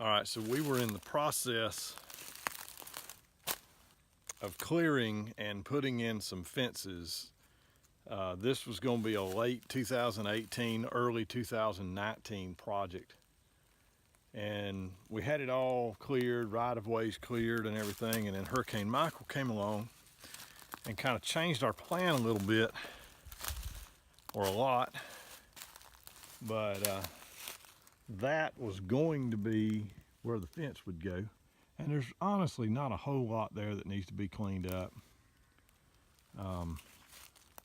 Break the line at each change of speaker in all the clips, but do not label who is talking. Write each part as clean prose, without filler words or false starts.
All right, so we were in the process of clearing and putting in some fences. This was going to be a late 2018, early 2019 project. And we had it all cleared, right-of-ways cleared and everything, and then Hurricane Michael came along and kind of changed our plan a little bit, or a lot. But that was going to be where the fence would go. And there's honestly not a whole lot there that needs to be cleaned up.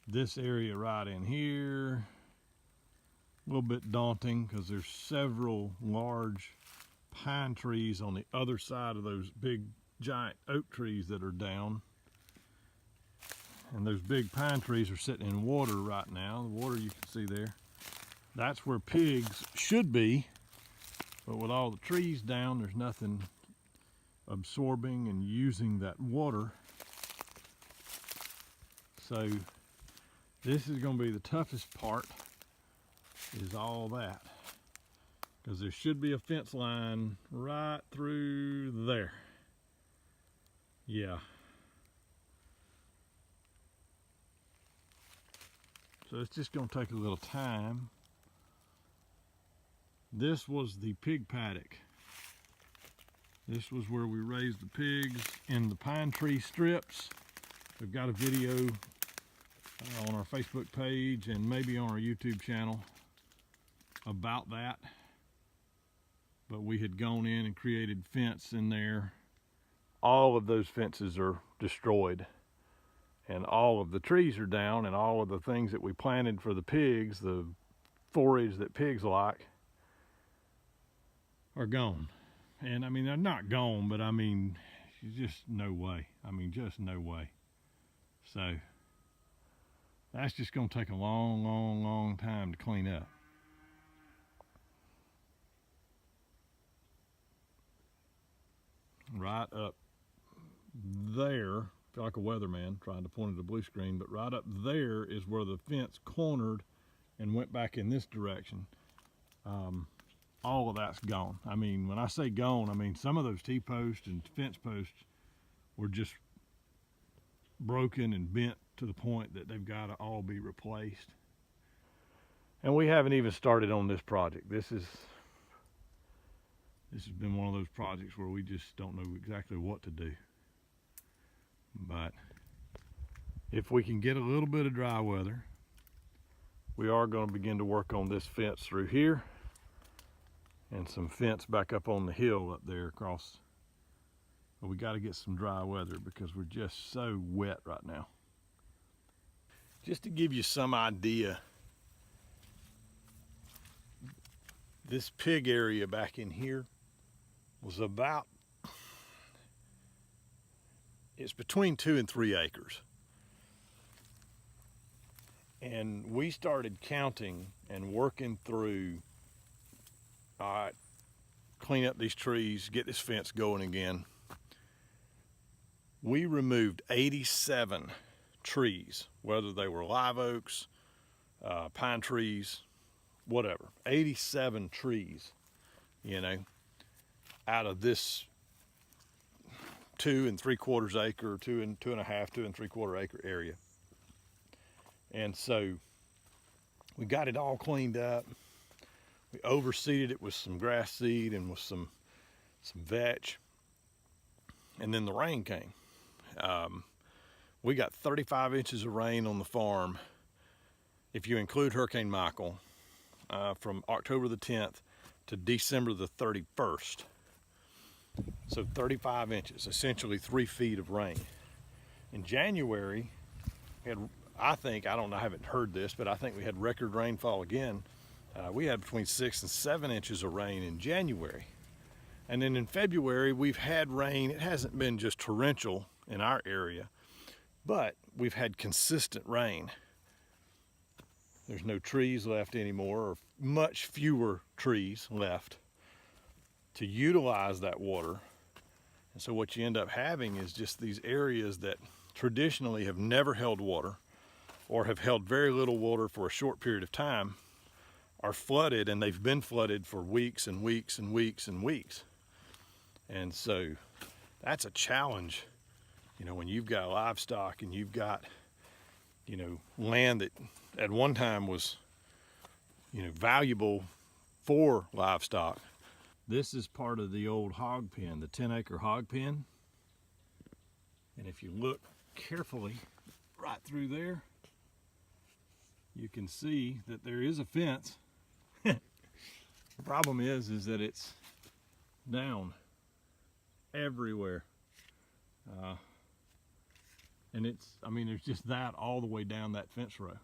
This area right in here, a little bit daunting because there's several large pine trees on the other side of those big giant oak trees that are down. And those big pine trees are sitting in water right now. The water you can see there. That's where pigs should be. But with all the trees down, there's nothing absorbing and using that water. So this is going to be the toughest part, is all that. Because there should be a fence line right through there. Yeah. So it's just going to take a little time. This was the pig paddock. This was where we raised the pigs in the pine tree strips. We've got a video on our Facebook page and maybe on our YouTube channel about that. But we had gone in and created fence in there. All of those fences are destroyed. And all of the trees are down, and all of the things that we planted for the pigs, the forage that pigs like, are gone. And I mean, they're not gone, but I mean, just no way. I mean, just no way. So that's just going to take a long, long, long time to clean up. Right up there, I feel like a weatherman trying to point at a blue screen, but right up there is where the fence cornered and went back in this direction. All of that's gone. I mean, when I say gone, I mean some of those T-posts and fence posts were just broken and bent to the point that they've got to all be replaced. And we haven't even started on this project. This has been one of those projects where we just don't know exactly what to do. But if we can get a little bit of dry weather, we are going to begin to work on this fence through here and some fence back up on the hill up there across. But we got to get some dry weather because we're just so wet right now. Just to give you some idea, this pig area back in here was about, it's between 2 and 3 acres. And we started counting and working through, all right, clean up these trees, get this fence going again. We removed 87 trees, whether they were live oaks, pine trees, whatever. 87 trees, you know, out of this 2 3/4 acre, 2 1/2, 2 3/4 acre area. And so we got it all cleaned up. We overseeded it with some grass seed and with some vetch. And then the rain came. We got 35 inches of rain on the farm, if you include Hurricane Michael, from October the 10th to December the 31st. So 35 inches, essentially 3 feet of rain. In January, we had, I haven't heard this, but I think we had record rainfall again. We had between 6 and 7 inches of rain in January. And then in February, we've had rain. It hasn't been just torrential in our area, but we've had consistent rain. There's no trees left anymore, or much fewer trees left to utilize that water. And so what you end up having is just these areas that traditionally have never held water, or have held very little water for a short period of time, are flooded, and they've been flooded for weeks and weeks and weeks and weeks. And so that's a challenge, you know, when you've got livestock and you've got, you know, land that at one time was, you know, valuable for livestock. This is part of the old hog pen, the 10-acre hog pen. And if you look carefully right through there, you can see that there is a fence. The problem is that it's down everywhere. And I mean, there's just that all the way down that fence row.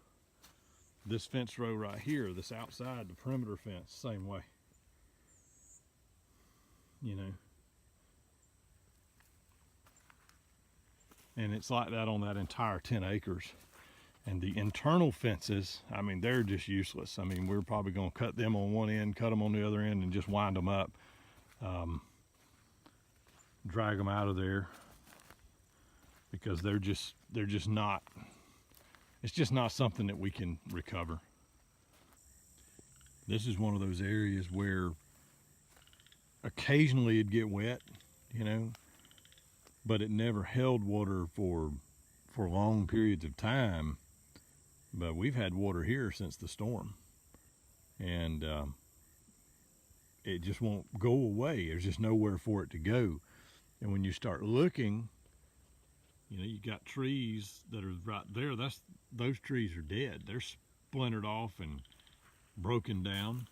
This fence row right here, this outside, the perimeter fence, same way. You know. And it's like that on that entire 10 acres. And the internal fences, I mean, they're just useless. I mean, we're probably going to cut them on one end, cut them on the other end, and just wind them up. Drag them out of there, because they're just not, it's just not something that we can recover. This is one of those areas where occasionally it'd get wet, you know, but it never held water for long periods of time. But we've had water here since the storm, and it just won't go away. There's just nowhere for it to go. And when you start looking, you know, you got trees that are right there. Those trees are dead. They're splintered off and broken down.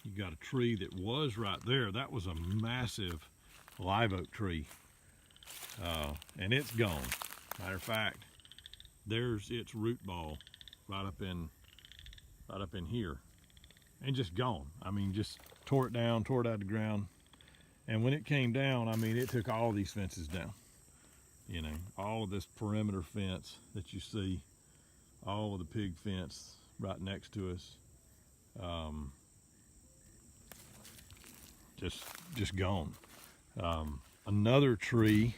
You got a tree that was right there. That was a massive live oak tree, and it's gone. Matter of fact, there's its root ball right up in here, and just gone. I mean, just tore it down, tore it out of the ground. And when it came down, I mean, it took all these fences down. You know, all of this perimeter fence that you see, all of the pig fence right next to us, just gone. Another tree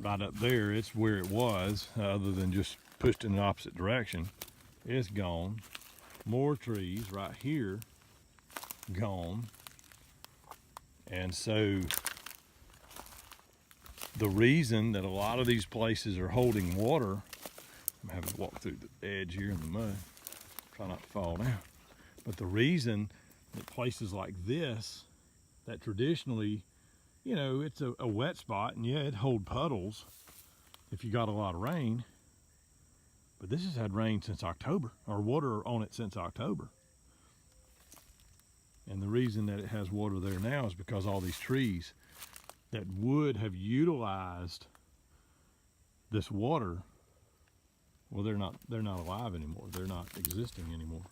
right up there, it's where it was, other than just pushed in the opposite direction. It's gone. More trees right here, gone. And so the reason that a lot of these places are holding water, I'm having to walk through the edge here in the mud, try not to fall down. But the reason that places like this, that traditionally, you know, it's a wet spot, and yeah, it hold puddles if you got a lot of rain, but this has had rain since October, or water on it since October. And the reason that it has water there now is because all these trees that would have utilized this water, well, they're not alive anymore. They're not existing anymore.